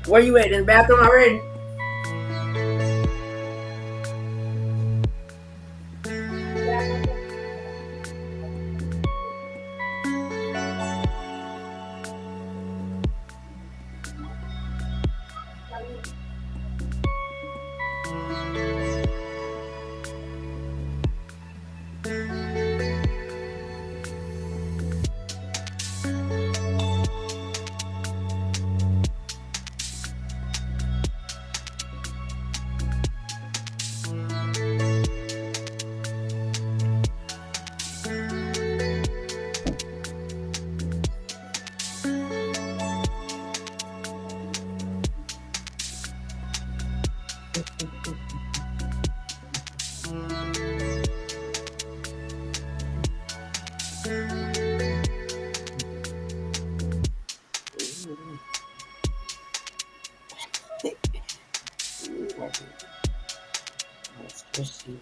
Where you at? In the bathroom already? Let's proceed.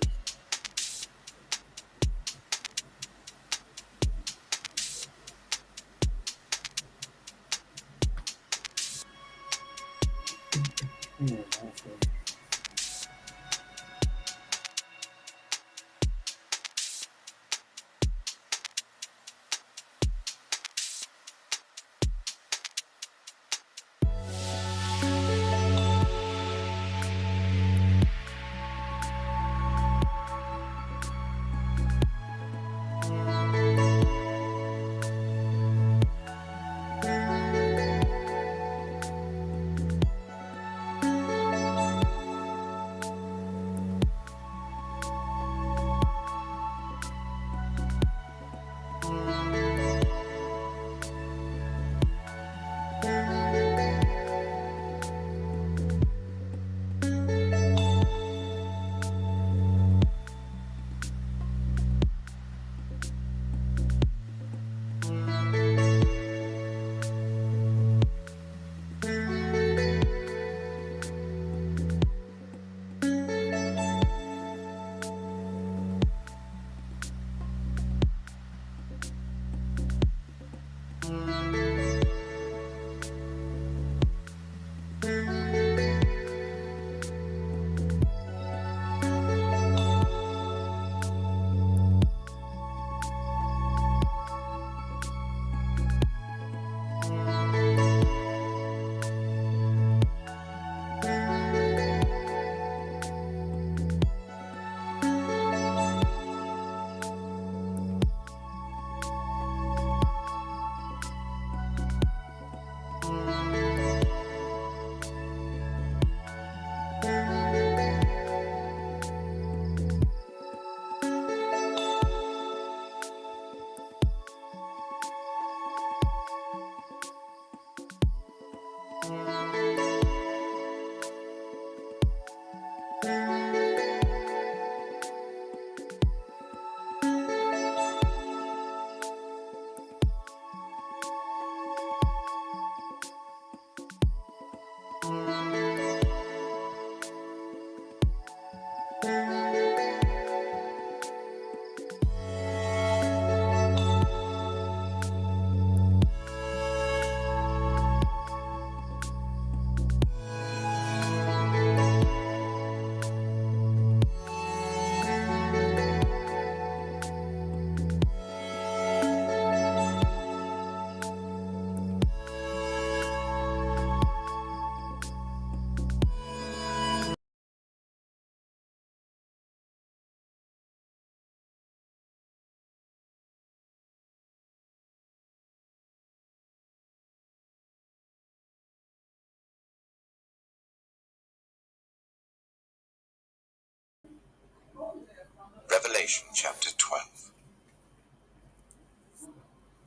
Revelation chapter 12.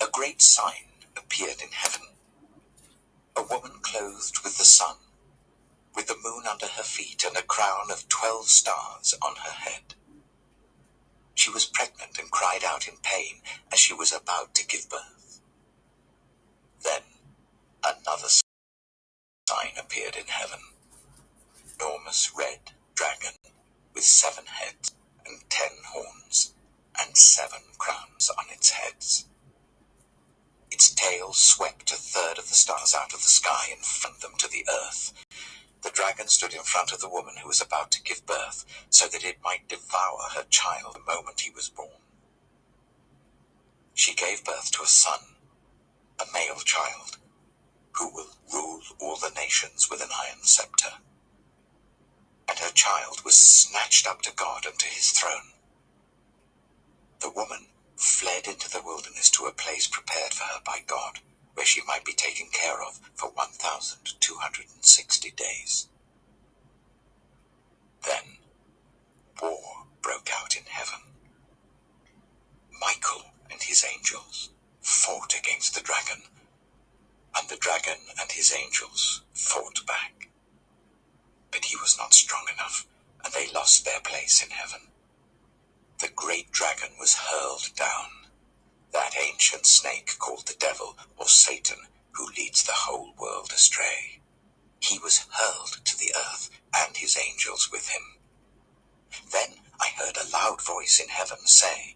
A great sign appeared in heaven. A woman clothed with the sun, with the moon under her feet and a crown of 12 stars on her head. She was pregnant and cried out in pain as she was about to give birth. Then another sign appeared in heaven. Enormous red dragon, with 7 heads and 10 horns, and 7 crowns on its heads. Its tail swept a third of the stars out of the sky and flung them to the earth. The dragon stood in front of the woman who was about to give birth, so that it might devour her child the moment he was born. She gave birth to a son, a male child, who will rule all the nations with an iron scepter. And her child was snatched up to God and to his throne. The woman fled into the wilderness to a place prepared for her by God, where she might be taken care of for 1,260 days. Then war broke out in heaven. Michael and his angels fought against the dragon, and the dragon and his angels fought back. But he was not strong enough, and they lost their place in heaven. The great dragon was hurled down, that ancient snake called the devil or Satan, who leads the whole world astray. He was hurled to the earth, and his angels with him. Then I heard a loud voice in heaven say,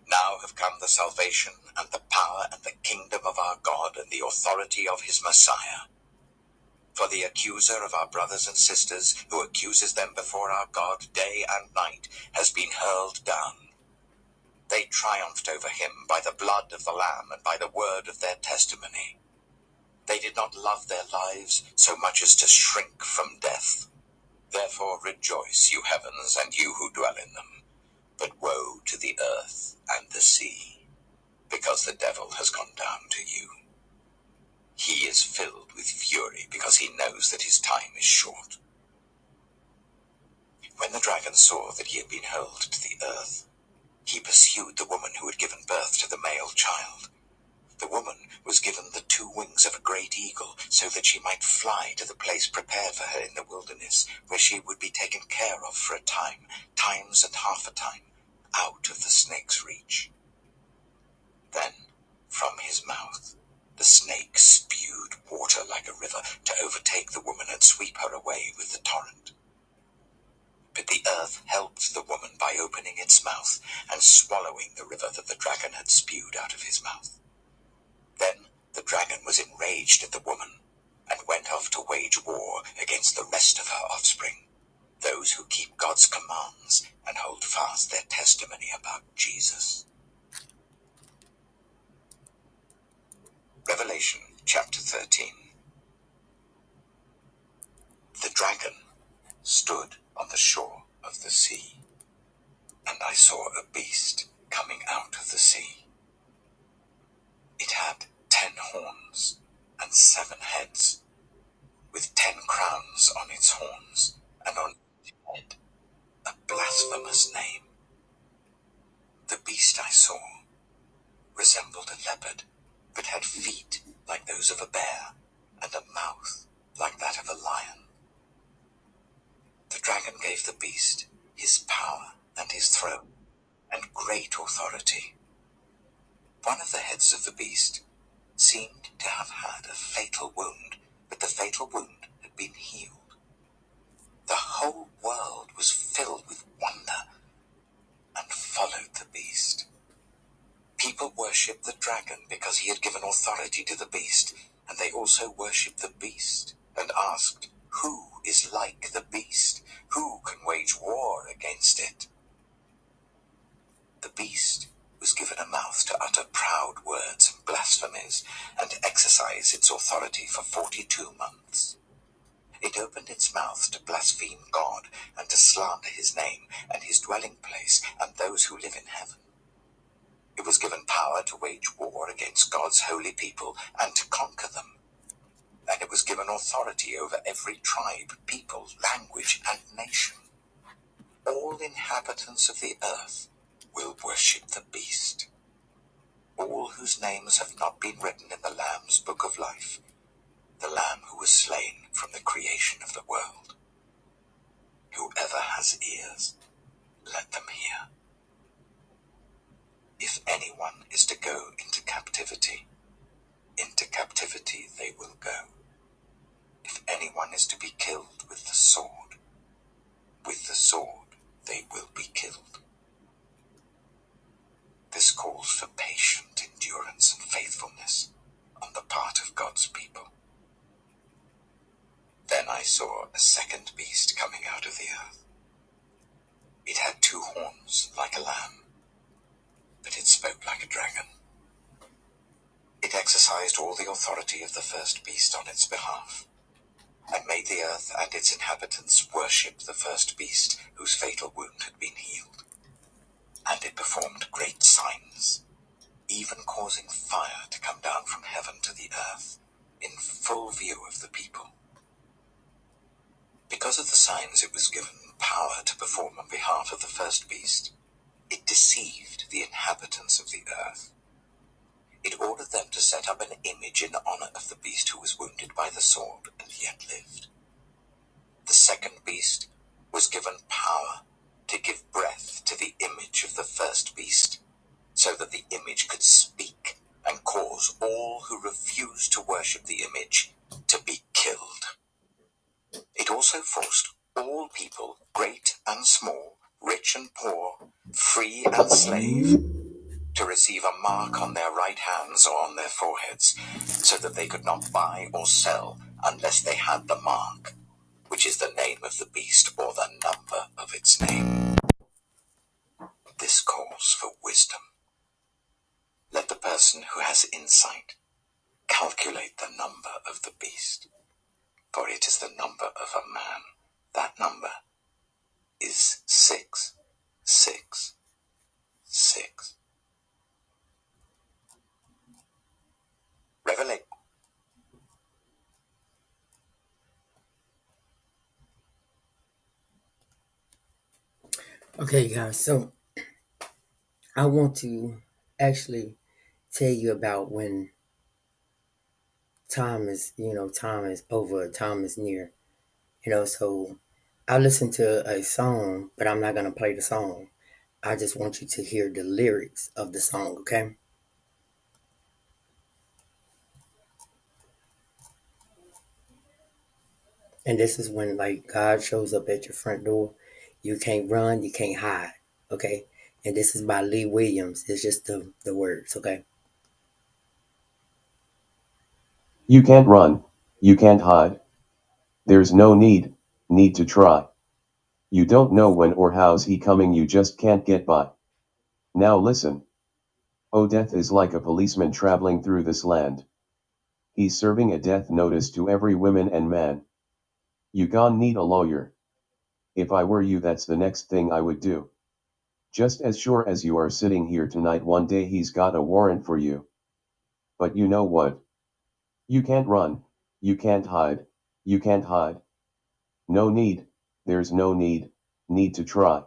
"Now have come the salvation and the power and the kingdom of our God and the authority of his Messiah. For the accuser of our brothers and sisters, who accuses them before our God day and night, has been hurled down. They triumphed over him by the blood of the Lamb and by the word of their testimony. They did not love their lives so much as to shrink from death. Therefore rejoice, you heavens, and you who dwell in them. But woe to the earth and the sea, because the devil has gone down to you. He is filled with fury because he knows that his time is short." When the dragon saw that he had been hurled to the earth, he pursued the woman who had given birth to the male child. The woman was given the 2 wings of a great eagle, so that she might fly to the place prepared for her in the wilderness, where she would be taken care of for a time, times and half a time, out of the snake's reach. Then, from his mouth, the snake spewed water like a river to overtake the woman and sweep her away with the torrent. But the earth helped the woman by opening its mouth and swallowing the river that the dragon had spewed out of his mouth. Then the dragon was enraged at the woman and went off to wage war against the rest of her offspring, those who keep God's commands and hold fast their testimony about Jesus. Revelation chapter 13. The dragon stood on the shore of the sea, and I saw a beast coming out of the sea. It had 10 horns and 7 heads, with 10 crowns on its horns, and on each head a blasphemous name. The beast I saw resembled a leopard, but had feet like those of a bear, and a mouth like that of a lion. The dragon gave the beast his power and his throne, and great authority. One of the heads of the beast seemed to have had a fatal wound, but the fatal wound had been healed. The whole world was filled with wonder and followed the beast. People worshipped the dragon because he had given authority to the beast, and they also worshipped the beast and asked, "Who is like the beast? Who can wage war against it?" The beast was given a mouth to utter proud words and blasphemies and to exercise its authority for 42 months. It opened its mouth to blaspheme God and to slander his name and his dwelling place and those who live in heaven. It was given power to wage war against God's holy people and to conquer them. And it was given authority over every tribe, people, language, and nation. All inhabitants of the earth will worship the beast, all whose names have not been written in the Lamb's book of life, the Lamb who was slain from the creation of the world. Whoever has ears, let them hear. If anyone is to go into captivity they will go. If anyone is to be killed with the sword sword, they will be killed. This calls for patient endurance and faithfulness on the part of God's people. Then I saw a second beast coming out of the earth. It had 2 horns like a lamb, but it spoke like a dragon. It exercised all the authority of the first beast on its behalf, and made the earth and its inhabitants worship the first beast whose fatal wound had been healed. And it performed great signs, even causing fire to come down from heaven to the earth, in full view of the people. Because of the signs it was given power to perform on behalf of the first beast, it deceived the inhabitants of the earth. It ordered them to set up an image in honor of the beast who was wounded by the sword and yet lived. The second beast was given power to give breath to the image of the first beast, so that the image could speak and cause all who refused to worship the image to be killed. It also forced all people, great and small, rich and poor, free and slave, to receive a mark on their right hands or on their foreheads, so that they could not buy or sell unless they had the mark, which is the name of the beast or the number of its name. This calls for wisdom. Let the person who has insight calculate the number of the beast, for it is the number of a man. That number is 666. Revelation. Okay, guys. So I want to actually tell you about when time is over, time is near. So I listened to a song, but I'm not gonna play the song. I just want you to hear the lyrics of the song, okay? And this is when like God shows up at your front door. You can't run, you can't hide, okay? And this is by Lee Williams. It's just the words, okay? You can't run, you can't hide. There's no need to try. You don't know when or how's he coming, you just can't get by. Now listen. Oh, death is like a policeman traveling through this land. He's serving a death notice to every woman and man. You gon' need a lawyer. If I were you, that's the next thing I would do. Just as sure as you are sitting here tonight, one day he's got a warrant for you. But you know what? You can't run, you can't hide, you can't hide. No need, there's no need to try.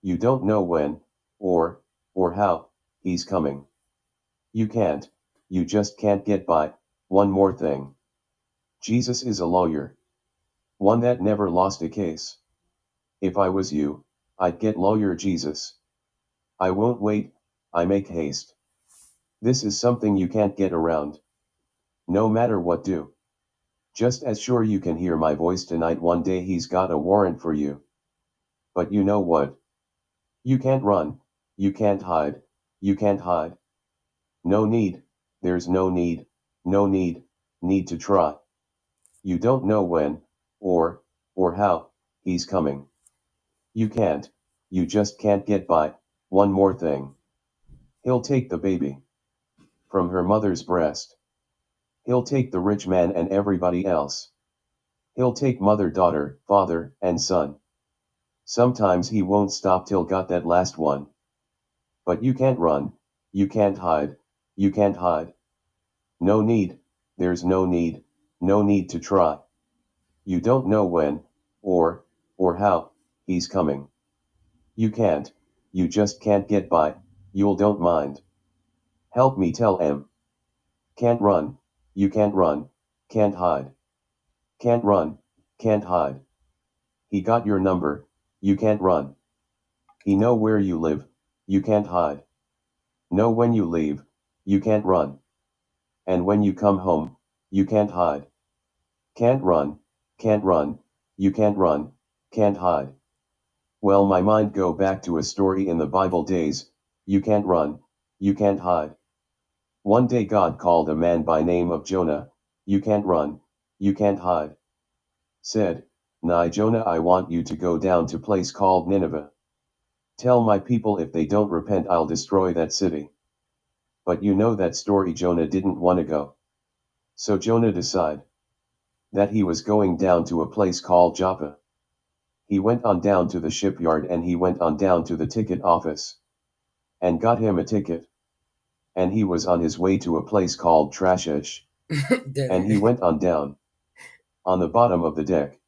You don't know when, or how, he's coming. You just can't get by. One more thing. Jesus is a lawyer. One that never lost a case. If I was you, I'd get lawyer Jesus. I won't wait, I make haste. This is something you can't get around. No matter what do. Just as sure you can hear my voice tonight, one day he's got a warrant for you. But you know what? You can't run, you can't hide, you can't hide. No need, there's no need to try. You don't know when, or how, he's coming. You just can't get by. One more thing. He'll take the baby from her mother's breast. He'll take the rich man and everybody else. He'll take mother, daughter, father, and son. Sometimes he won't stop till got that last one. But you can't run, you can't hide, you can't hide. No need, there's no need to try. You don't know when, or how, he's coming. You just can't get by, you'll don't mind. Help me tell em. Can't run, you can't run, can't hide. Can't run, can't hide. He got your number, you can't run. He know where you live, you can't hide. Know when you leave, you can't run. And when you come home, you can't hide. Can't run, you can't run, can't hide. Well, my mind go back to a story in the Bible days. You can't run, you can't hide. One day God called a man by name of Jonah. You can't run, you can't hide. Said, "Nah, Jonah, I want you to go down to place called Nineveh. Tell my people if they don't repent I'll destroy that city." But you know that story, Jonah didn't want to go. So Jonah decided that he was going down to a place called Joppa. He went on down to the shipyard and he went on down to the ticket office and got him a ticket. And he was on his way to a place called Trashish. And he went on down on the bottom of the deck,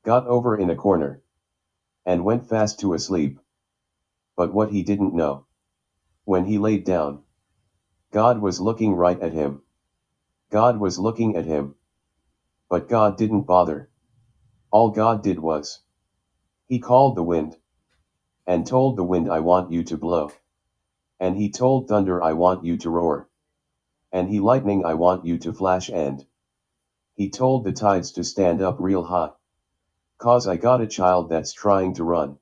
got over in a corner, and went fast to asleep. But what he didn't know, when he laid down, God was looking right at him. God was looking at him. But God didn't bother. All God did was, he called the wind, and told the wind, I want you to blow. And he told thunder, I want you to roar. And he lightning, I want you to flash. And he told the tides to stand up real high. 'Cause I got a child that's trying to run,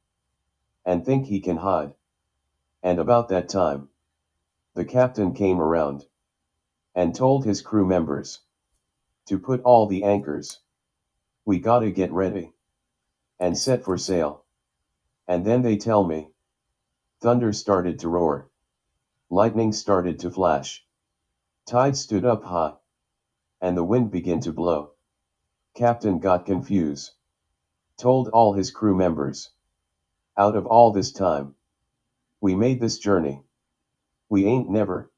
and think he can hide. And about that time, the captain came around, and told his crew members to put all the anchors. We gotta get ready, and set for sail. And then they tell me, thunder started to roar, lightning started to flash, tide stood up high, and the wind began to blow. Captain got confused, told all his crew members, out of all this time, we made this journey. We ain't never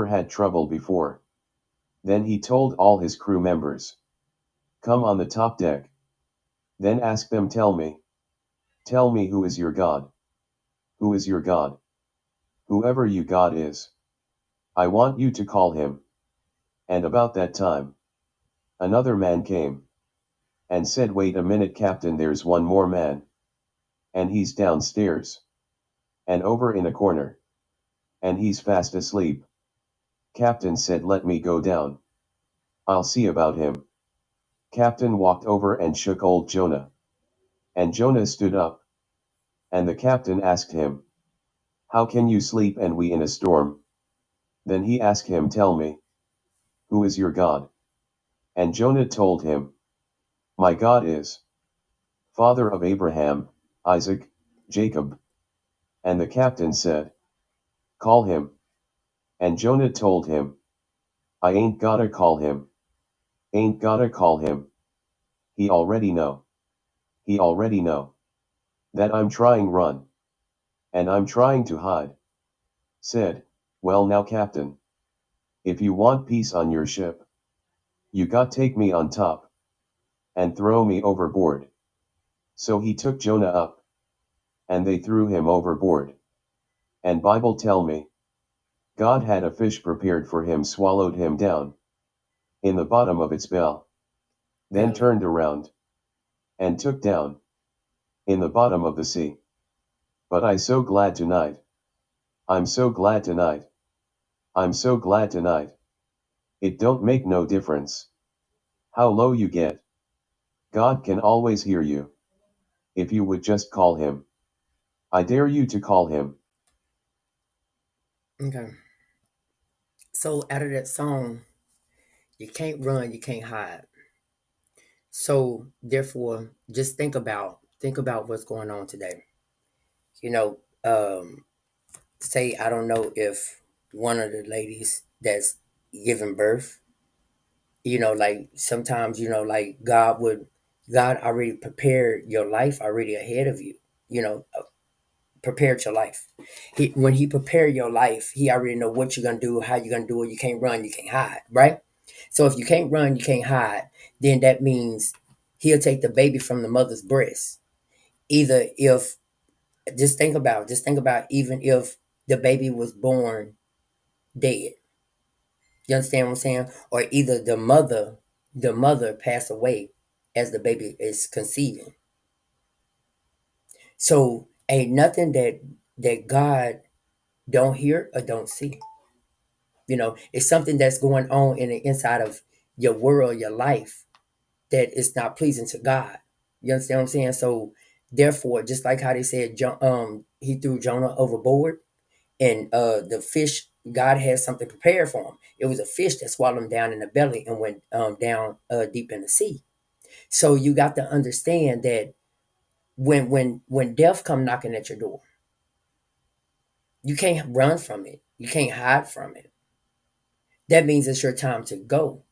had trouble before. Then he told all his crew members, come on the top deck. Then ask them, tell me who is your God? Who is your God? Whoever you God is, I want you to call him. And about that time, another man came, and said, wait a minute, Captain, there's one more man. And he's downstairs, and over in a corner, and he's fast asleep. Captain said, let me go down. I'll see about him. Captain walked over and shook old Jonah. And Jonah stood up. And the captain asked him, how can you sleep and we in a storm? Then he asked him, tell me, who is your God? And Jonah told him, my God is Father of Abraham, Isaac, Jacob. And the captain said, call him. And Jonah told him, I ain't gotta call him. Ain't gotta call him. He already know. He already know that I'm trying run. And I'm trying to hide. Said, well now, Captain, if you want peace on your ship, you got take me on top, and throw me overboard. So he took Jonah up, and they threw him overboard. And Bible tell me, God had a fish prepared for him, swallowed him down, in the bottom of its bell, then Belly. turned around, and took down, in the bottom of the sea. But I so glad tonight. I'm so glad tonight. I'm so glad tonight. It don't make no difference how low you get. God can always hear you. If you would just call him. I dare you to call him. Okay. So out of that song, you can't run, you can't hide. So therefore, just think about what's going on today. You know, say I don't know if one of the ladies that's giving birth, like sometimes, like God already prepared your life already ahead of you. You know, prepared your life. When he prepared your life, he already know what you're gonna do, how you're gonna do it. You can't run, you can't hide, right? So if you can't run, you can't hide, then that means he'll take the baby from the mother's breast. Either if just think about even if the baby was born dead. You understand what I'm saying? Or either the mother passed away as the baby is conceiving. So ain't nothing that God don't hear or don't see. It's something that's going on in the inside of your world, your life, that is not pleasing to God. You understand what I'm saying? So Therefore, just like how they said, he threw Jonah overboard, and the fish, God had something prepared for him. It was a fish that swallowed him down in the belly and went down deep in the sea. So you got to understand that when death come knocking at your door, you can't run from it. You can't hide from it. That means it's your time to go.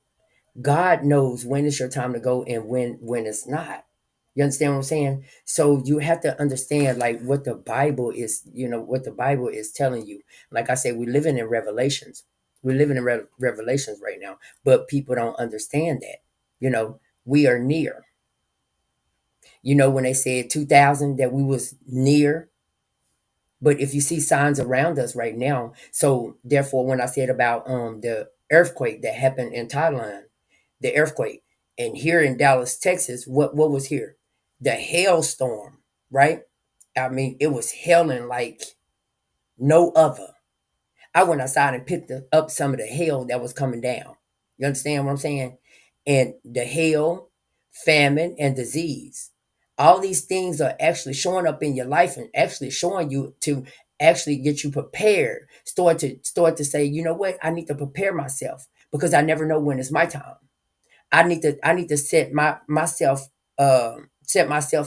God knows when it's your time to go and when it's not. You understand what I'm saying? So you have to understand like what the Bible is, what the Bible is telling you. Like I said, we're living in revelations. We're living in revelations right now, but people don't understand that. We are near. When they said 2000 that we was near, but if you see signs around us right now, so therefore when I said about the earthquake that happened in Thailand, the earthquake. And here in Dallas, Texas, what was here? The hailstorm, right? I mean, it was hailing like no other. I went outside and picked up some of the hail that was coming down. You understand what I'm saying? And the hail, famine, and disease. All these things are actually showing up in your life and actually showing you to actually get you prepared. Start to say, you know what? I need to prepare myself because I never know when it's my time. I need to set myself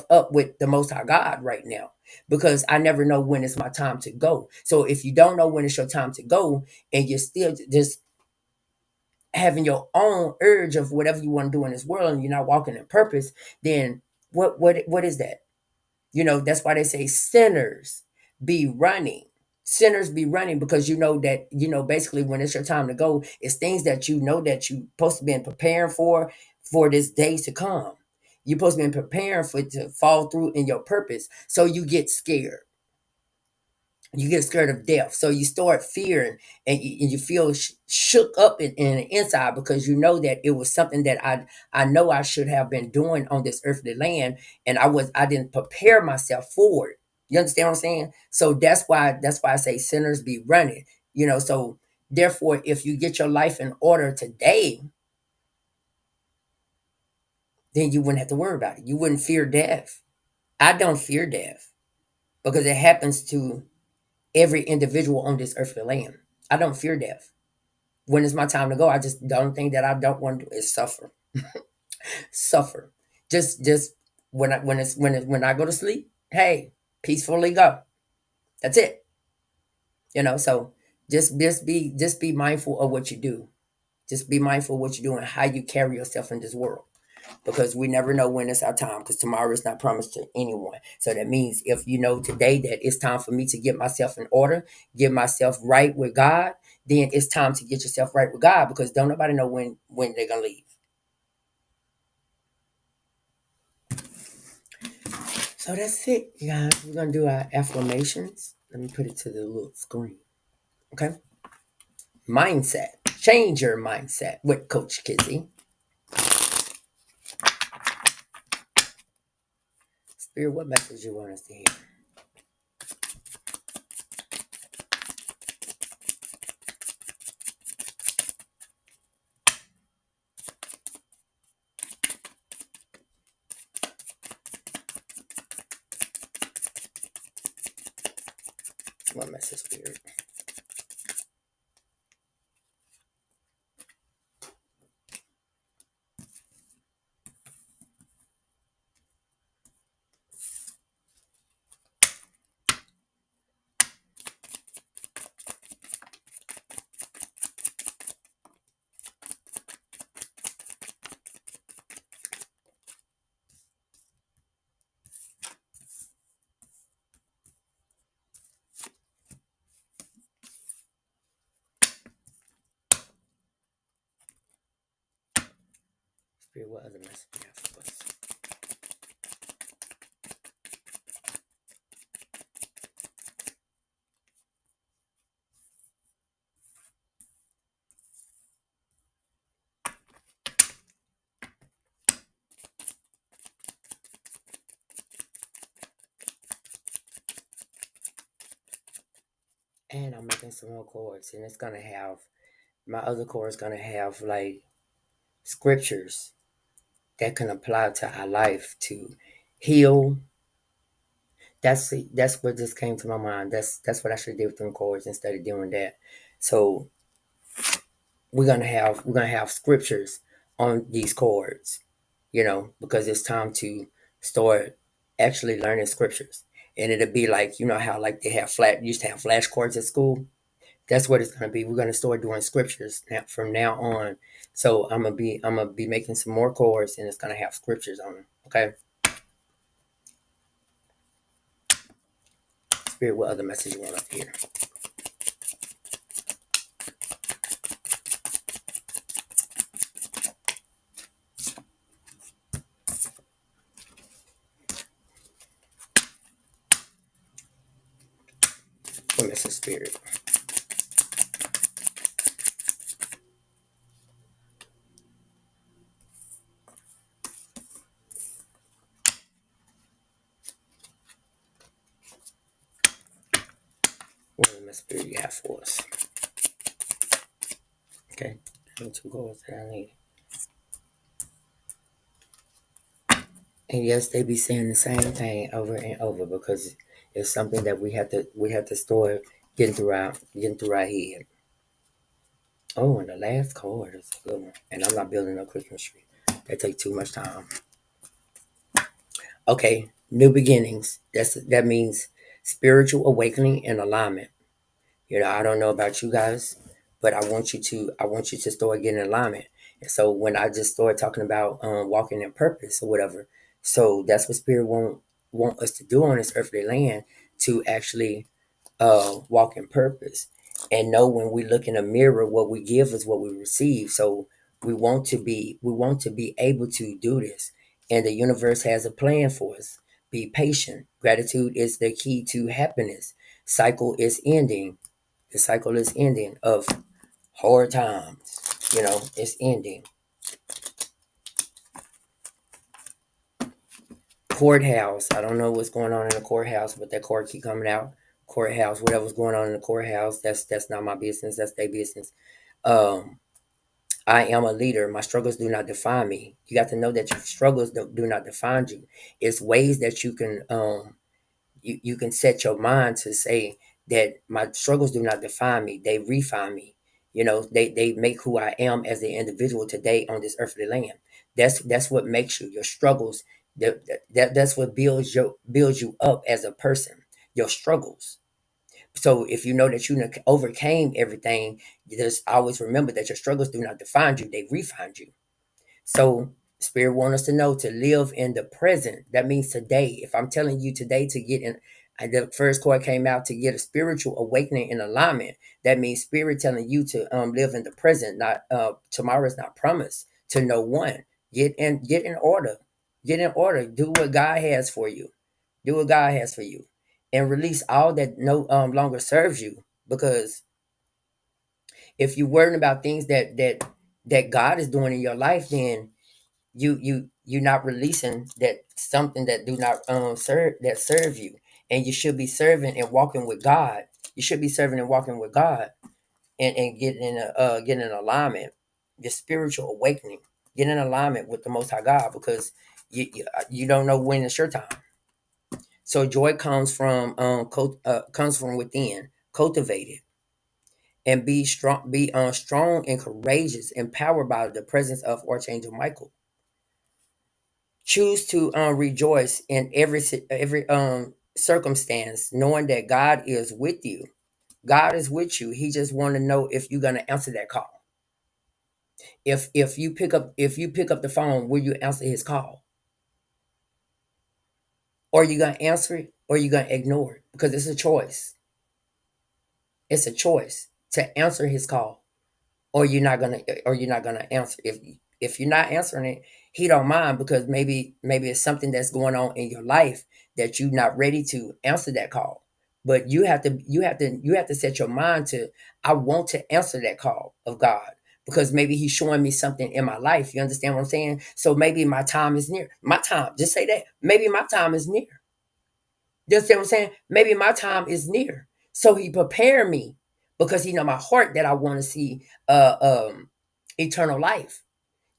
up with the most high God right now because I never know when it's my time to go. So if you don't know when it's your time to go and you're still just having your own urge of whatever you want to do in this world and you're not walking in purpose, then what is that? That's why they say sinners be running. Sinners be running because you know that, basically when it's your time to go, it's things that you know that you're supposed to be preparing for this day to come. You're supposed to be preparing for it to fall through in your purpose. So you get scared. You get scared of death. So you start fearing and you feel shook up in the inside because you know that it was something that I know I should have been doing on this earthly land, and I didn't prepare myself for it. You understand what I'm saying? So that's why I say sinners be running. So therefore, if you get your life in order today, then you wouldn't have to worry about it. You wouldn't fear death. I don't fear death because it happens to every individual on this earthly land. I don't fear death. When it's my time to go, I just don't think that I don't want to do is suffer. Suffer. Just when I go to sleep, hey, peacefully go. That's it. So just be mindful of what you do. Just be mindful of what you do and how you carry yourself in this world. Because we never know when it's our time because tomorrow is not promised to anyone. So that means if you know today that it's time for me to get myself in order, get myself right with God, then it's time to get yourself right with God because don't nobody know when they're gonna leave. So that's it, you guys. We're gonna do our affirmations. Let me put it to the little screen. Okay. Mindset. Change your mindset with Coach Kizzy. Spirit, what message you want us to hear? What message, Spirit? Spirit, what other message you have for us? And I'm making some more chords, and it's gonna have my other chord is gonna have like scriptures that can apply to our life to heal, that's what just came to my mind. That's what I should do with them chords instead of doing that. So we're gonna have scriptures on these chords, because it's time to start actually learning scriptures. And it'll be like, how like they have used to have flashcards at school. That's what it's gonna be. We're gonna start doing scriptures now from now on. So I'm gonna be making some more chords, and it's gonna have scriptures on them. Okay. Spirit, what other message you want up here? What message, Spirit? What other message, Spirit, you have for us? Okay. I need two chords that I need. And yes, they be saying the same thing over and over because it's something that we have to start getting through our head. Oh, and the last chord is a good one. And I'm not building no Christmas tree. That take too much time. Okay, new beginnings. That means spiritual awakening and alignment. I don't know about you guys, but I want you to start getting in alignment. And so when I just started talking about walking in purpose or whatever, so that's what Spirit want us to do on this earthly land, to actually walk in purpose and know when we look in a mirror, what we give is what we receive. So we want to be able to do this, and the universe has a plan for us. Be patient. Gratitude is the key to happiness. Cycle is ending. The cycle is ending of hard times. It's ending. Courthouse. I don't know what's going on in the courthouse, but that court keep coming out. Courthouse. Whatever's going on in the courthouse, that's not my business. That's their business. Um, I am a leader. My struggles do not define me. You got to know that your struggles do not define you. It's ways that you can set your mind to say that my struggles do not define me. They refine me. They make who I am as an individual today on this earthly land. That's what makes you. Your struggles, that's what builds you up as a person. Your struggles. So if you know that you overcame everything, just always remember that your struggles do not define you. They refine you. So Spirit wants us to know to live in the present. That means today. If I'm telling you today to get in, the first chord came out, to get a spiritual awakening and alignment. That means Spirit telling you to live in the present. Not tomorrow is not promised to no one. Get in order. Get in order. Do what God has for you. Do what God has for you, and release all that no longer serves you. Because if you're worrying about things that God is doing in your life, then you're not releasing that something that do not serve you. And you should be serving and walking with God. You should be serving and walking with God, and getting in alignment. Your spiritual awakening. Get in alignment with the Most High God, because you don't know when it's your time. So joy comes from within. Cultivate it, and be strong. Be strong and courageous, empowered by the presence of Archangel Michael. Choose to rejoice in every circumstance, knowing that God is with you. God is with you. He just want to know if you're gonna answer that call. If you pick up the phone, will you answer his call? Or you gonna answer it, or you gonna ignore it? Because it's a choice. It's a choice to answer his call, or you're not gonna answer. If you're not answering it, he don't mind, because maybe it's something that's going on in your life that you're not ready to answer that call. But you have to set your mind to, I want to answer that call of God, because maybe he's showing me something in my life. You understand what I'm saying? So maybe my time is near. My time, just say that. Maybe my time is near. You understand what I'm saying? Maybe my time is near. So he prepared me, because he know my heart that I want to see eternal life.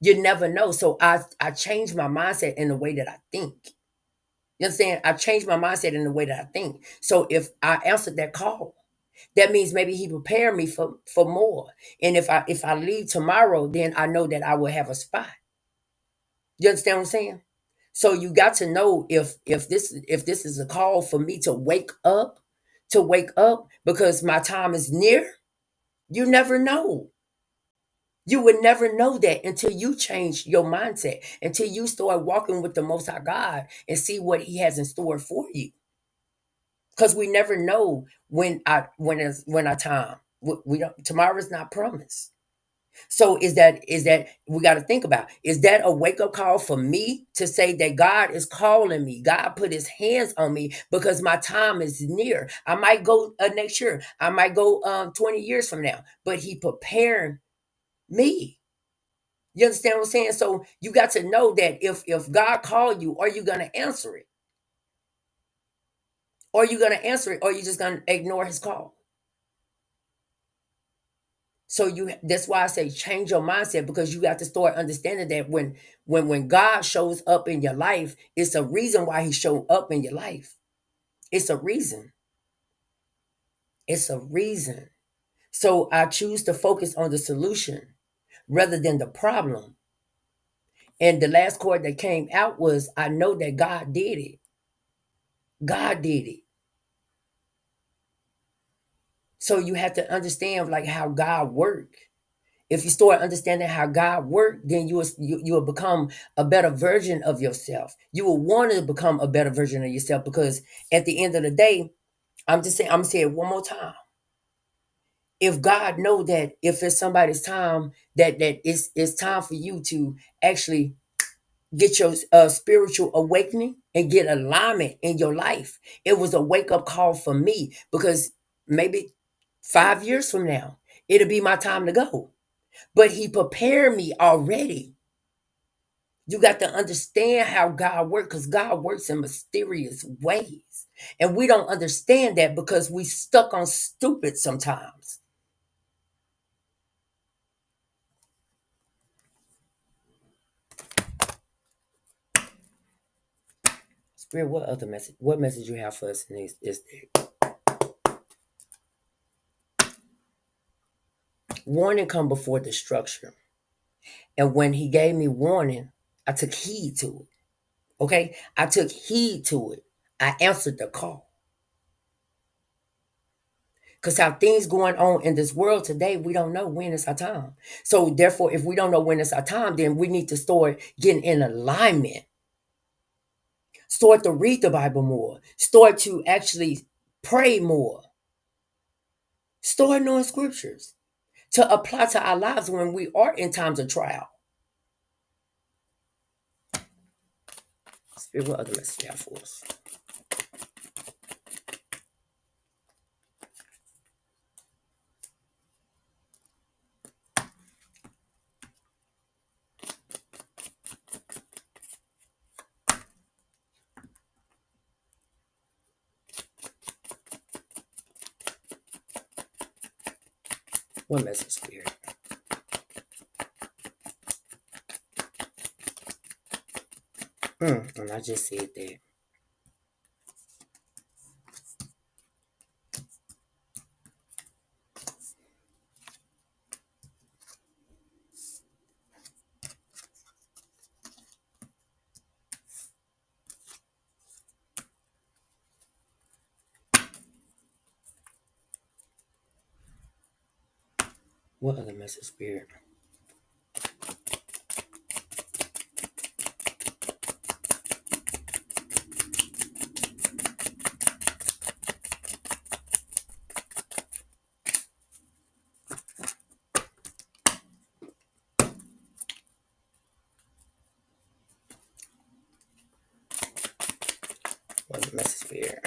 You never know. So I changed my mindset in the way that I think. You understand? I changed my mindset in the way that I think. So if I answered that call, that means maybe he prepared me for more. And if I leave tomorrow, then I know that I will have a spot. You understand what I'm saying? So you got to know if this is a call for me to wake up because my time is near. You never know. You would never know that until you change your mindset, until you start walking with the Most High God and see what He has in store for you. Because we never know when our time. We don't. Tomorrow is not promised. So is that we got to think about, is that a wake up call for me to say that God is calling me? God put His hands on me because my time is near. I might go next year. I might go 20 years from now, but He preparing me. You understand what I'm saying? So you got to know that if God called you, are you gonna answer it? Or are you gonna answer it, or are you just gonna ignore His call? So that's why I say change your mindset, because you got to start understanding that when God shows up in your life, it's a reason why He showed up in your life. It's a reason. It's a reason. So I choose to focus on the solution rather than the problem. And the last chord that came out was, I know that God did it. God did it. So you have to understand like how God worked. If you start understanding how God worked, then you will become a better version of yourself. You will want to become a better version of yourself, because at the end of the day, I'm just saying, I'm gonna say it one more time. If God know that if it's somebody's time that it's time for you to actually get your spiritual awakening and get alignment in your life, it was a wake up call for me, because maybe 5 years from now it'll be my time to go. But He prepared me already. You got to understand how God works, because God works in mysterious ways. And we don't understand that because we stuck on stupid sometimes. Spirit, what other message? What message you have for us in this day? Warning come before destruction. And when He gave me warning, I took heed to it. Okay? I took heed to it. I answered the call. Because how things going on in this world today, we don't know when it's our time. So therefore, if we don't know when it's our time, then we need to start getting in alignment. Start to read the Bible more. Start to actually pray more. Start knowing scriptures to apply to our lives when we are in times of trial. Spirit, what other message you have for us? What message, Spirit? And I just said that. What other message, Spirit? What other message, Spirit?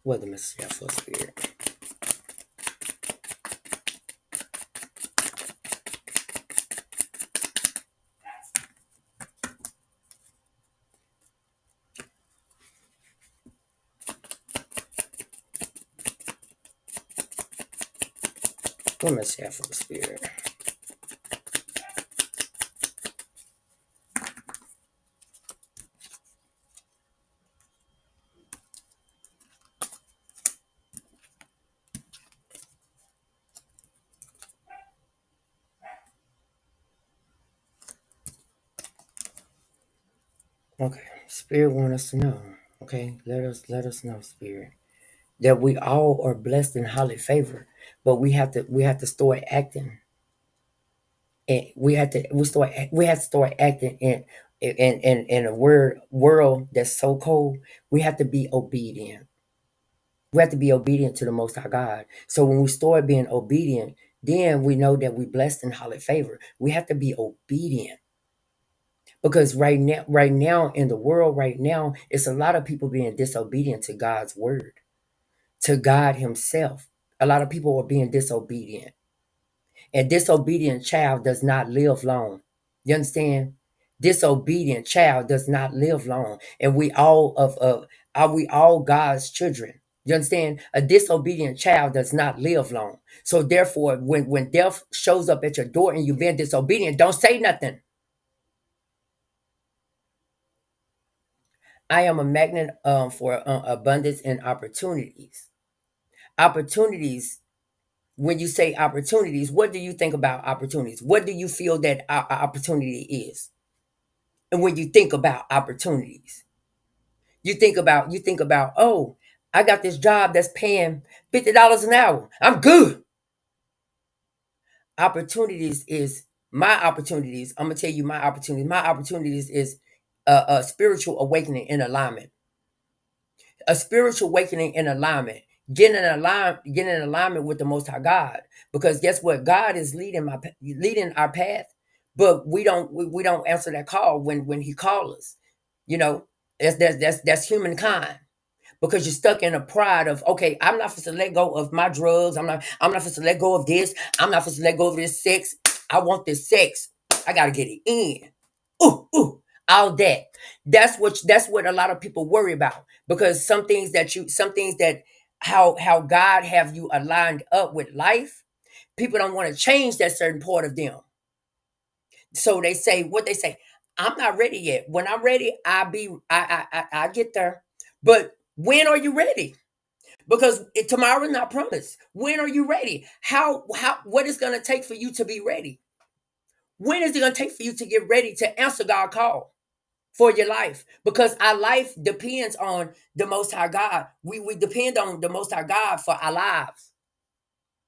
What other message you have for us, Spirit? What am I saying from the spirit? Okay, spirit want us to know. Okay, let us know, spirit, that we all are blessed and highly favored, but we have to start acting, and we have to start acting in a world that's so cold. We have to be obedient. We have to be obedient to the Most High God. So when we start being obedient, then we know that we blessed and highly favored. We have to be obedient because right now in the world, right now, it's a lot of people being disobedient to God's word, to God Himself. A lot of people are being disobedient. A disobedient child does not live long. You understand? Disobedient child does not live long. And we all are we all God's children. You understand? A disobedient child does not live long. So therefore, when death shows up at your door and you've been disobedient, don't say nothing. I am a magnet for abundance and opportunities. Opportunities. When you say opportunities, what do you think about opportunities? What do you feel that opportunity is? And when you think about opportunities, you think about, oh, I got this job that's paying $50 an hour. I'm good. Opportunities is my opportunities. I'm gonna tell you my opportunities. My opportunities is a spiritual awakening in alignment. A spiritual awakening in alignment. Getting in alignment with the Most High God. Because guess what? God is leading our path, but we don't answer that call when He calls us. You know, that's humankind, because you're stuck in a pride of, okay, I'm not supposed to let go of my drugs. I'm not supposed to let go of this. I'm not supposed to let go of this sex. I want this sex. I gotta get it in. Ooh, all that. That's what a lot of people worry about, because some things that how God have you aligned up with life, people don't want to change that certain part of them. So they say what they say. I'm not ready yet. When I'm ready, I get there. But when are you ready? Because tomorrow is not promised. When are you ready? How what is going to take for you to be ready? When is it going to take for you to get ready to answer God's call for your life? Because our life depends on the Most High God. We depend on the Most High God for our lives.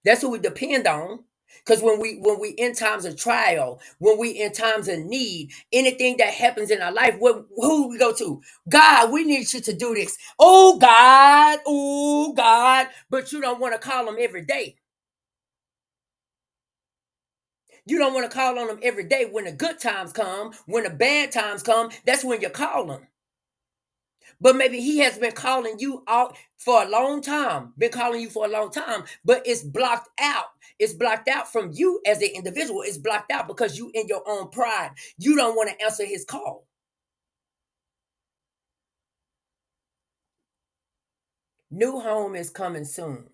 That's who we depend on. Because when we in times of trial, when we in times of need, anything that happens in our life, who we go to? God, we need you to do this. Oh God, but you don't want to call him every day. You don't want to call on him every day. When the good times come, when the bad times come, that's when you call him. But maybe he has been calling you out for a long time, but it's blocked out. It's blocked out from you as an individual. It's blocked out because you in your own pride. You don't want to answer his call. New home is coming soon.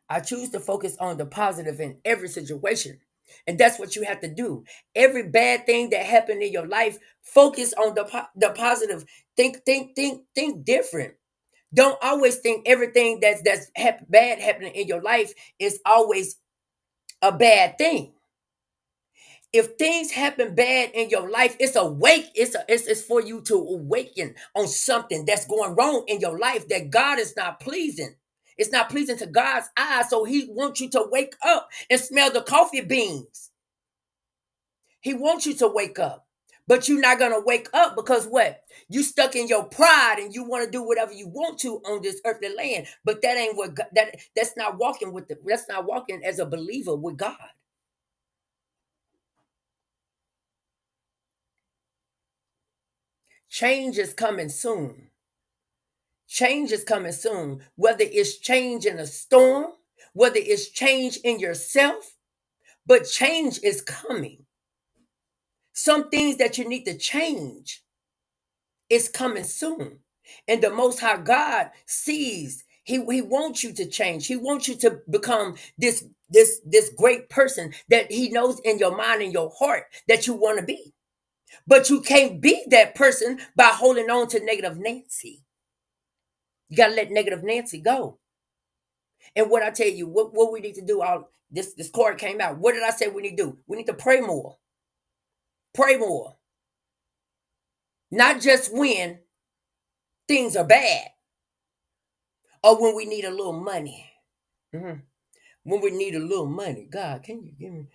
I choose to focus on the positive in every situation. And that's what you have to do. Every bad thing that happened in your life, focus on the positive. Think different. Don't always think everything that's bad happening in your life is always a bad thing. If things happen bad in your life, it's for you to awaken on something that's going wrong in your life that God is not pleasing. It's not pleasing to God's eyes, so He wants you to wake up and smell the coffee beans. He wants you to wake up. But you're not gonna wake up because what? You stuck in your pride and you want to do whatever you want to on this earthly land. But that ain't what that's not walking that's not walking as a believer with God. Change is coming soon. Change is coming soon. Whether it's change in a storm, whether it's change in yourself, but change is coming. Some things that you need to change is coming soon. And the Most High God sees. He wants you to change. He wants you to become this great person that he knows in your mind and your heart that you want to be. But you can't be that person by holding on to negative Nancy. You gotta let negative Nancy go. And what I tell you, what we need to do, all this card came out. What did I say we need to do? We need to pray more. Pray more. Not just when things are bad or when we need a little money. Mhm. When we need a little money. God, can you give me,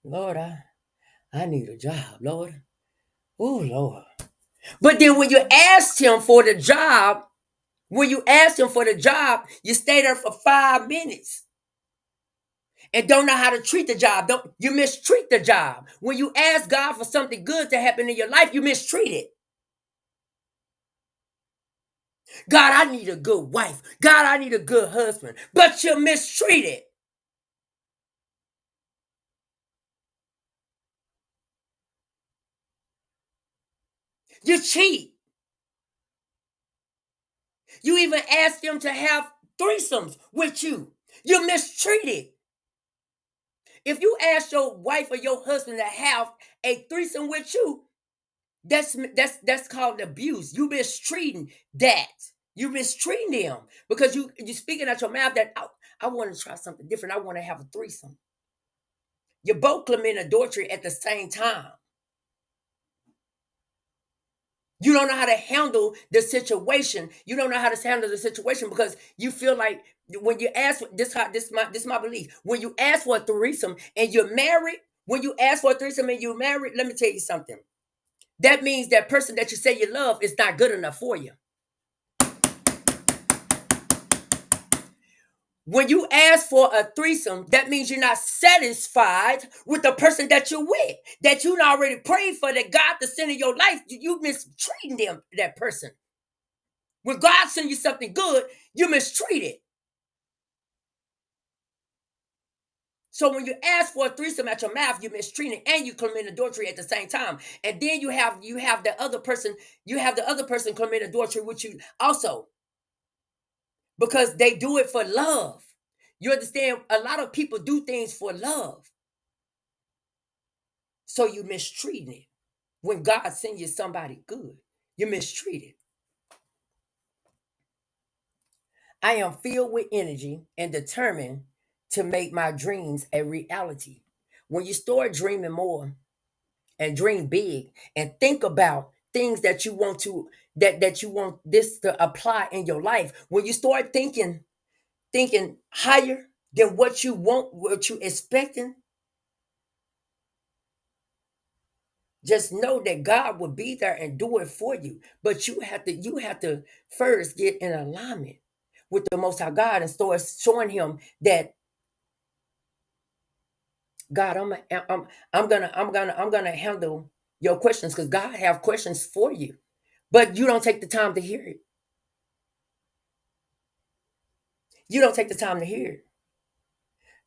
Lord, I need a job, Lord. Oh, Lord. But then when you asked him for the job, you stay there for 5 minutes and don't know how to treat the job. Don't you mistreat the job. When you ask God for something good to happen in your life, you mistreat it. God, I need a good wife. God, I need a good husband. But you mistreat it. You cheat. You even ask them to have threesomes with you. You mistreat it. If you ask your wife or your husband to have a threesome with you, that's called abuse. You mistreating that. You mistreating them because you speaking out your mouth that I want to try something different. I want to have a threesome. You both commit adultery at the same time. You don't know how to handle the situation. You don't know how to handle the situation because you feel like when you ask this my belief. When you ask for a threesome and you're married, when you ask for a threesome and you're married, let me tell you something. That means that person that you say you love is not good enough for you. When you ask for a threesome, that means you're not satisfied with the person that you're with, that you already prayed for, that God to send in your life. You mistreating them, that person. When God sends you something good, you mistreat it. So when you ask for a threesome at your mouth, you mistreat it and you commit adultery at the same time. And then you have the other person, commit adultery with you also because they do it for love. You understand? A lot of people do things for love. So you mistreating it. When God sends you somebody good, you mistreat it. I am filled with energy and determined to make my dreams a reality. When you start dreaming more and dream big and think about things that you want to that you want this to apply in your life, when you start thinking higher than what you want, what you expecting, just know that God will be there and do it for you. But you have to first get in alignment with the Most High God and start showing Him that God, I'm gonna handle your questions because God have questions for you, but you don't take the time to hear it. You don't take the time to hear it.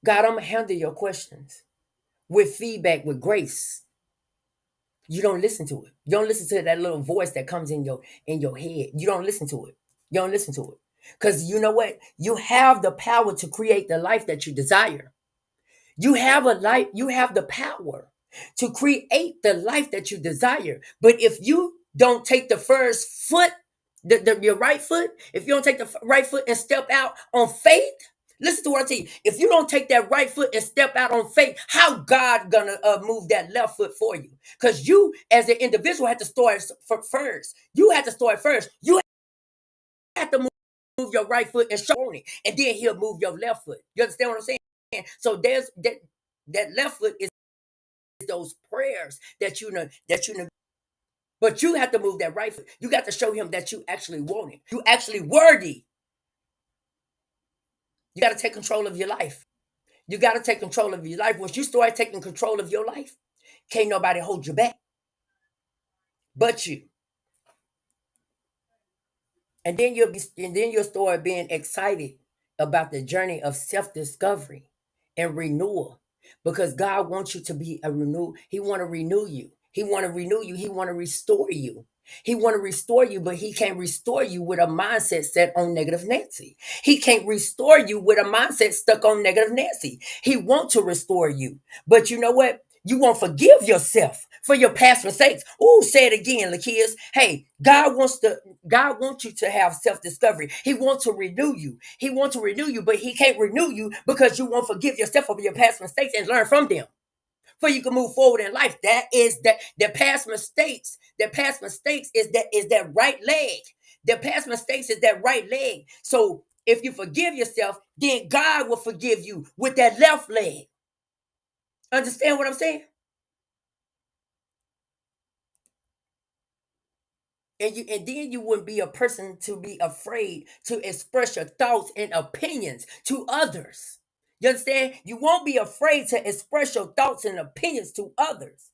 God, I'm gonna handle your questions with feedback, with grace. You don't listen to it. You don't listen to that little voice that comes in your head. You don't listen to it. You don't listen to it. Because you know what? You have the power to create the life that you desire. You have a life, you have the power to create the life that you desire. But if you don't take the first foot, your right foot, if you don't take the right foot and step out on faith, listen to what I tell you. If you don't take that right foot and step out on faith, how God gonna move that left foot for you? Because you, as an individual, have to start first. You have to start first. You have to move your right foot and show on it, and then He'll move your left foot. You understand what I'm saying? So there's that left foot is those prayers that you know. But you have to move that right foot. You got to show Him that you actually want it. You actually worthy. You got to take control of your life. You got to take control of your life. Once you start taking control of your life, can't nobody hold you back but you. And then you'll start being excited about the journey of self-discovery and renewal because God wants you to be a renew. He want to renew you. He want to renew you. He want to restore you. He want to restore you, but he can't restore you with a mindset set on negative Nancy. He can't restore you with a mindset stuck on negative Nancy. He wants to restore you. But you know what? You won't forgive yourself for your past mistakes. Ooh, say it again, Lakias. Hey, God wants you to have self-discovery. He wants to renew you. He wants to renew you, but he can't renew you because you won't forgive yourself for your past mistakes and learn from them for you can move forward in life. That is that the past mistakes. The past mistakes is that right leg. The past mistakes is that right leg. So if you forgive yourself, then God will forgive you with that left leg. Understand what I'm saying? And then you wouldn't be a person to be afraid to express your thoughts and opinions to others. You understand? You won't be afraid to express your thoughts and opinions to others.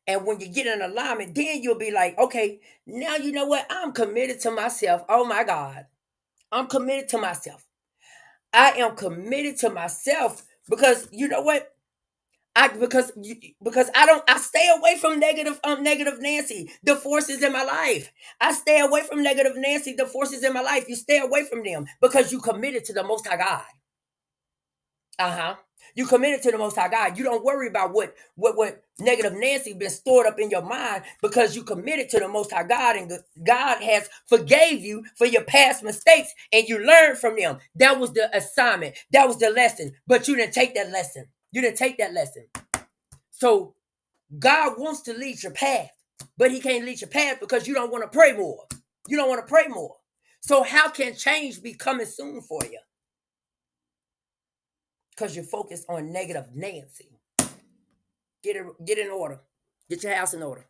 And when you get in alignment, then you'll be like, okay, now you know what? I'm committed to myself. Oh my God. I'm committed to myself. I am committed to myself because you know what? Because I stay away from negative Nancy, the forces in my life. I stay away from negative Nancy, the forces in my life. You stay away from them because you committed to the most high God. Uh-huh. You committed to the most high God. You don't worry about what negative Nancy been stored up in your mind because you committed to the most high God and God has forgave you for your past mistakes and you learned from them. That was the assignment. That was the lesson. But you didn't take that lesson. You didn't take that lesson. So God wants to lead your path, but he can't lead your path because you don't want to pray more. You don't want to pray more. So how can change be coming soon for you? Because you're focused on negative Nancy. Get in order. Get your house in order.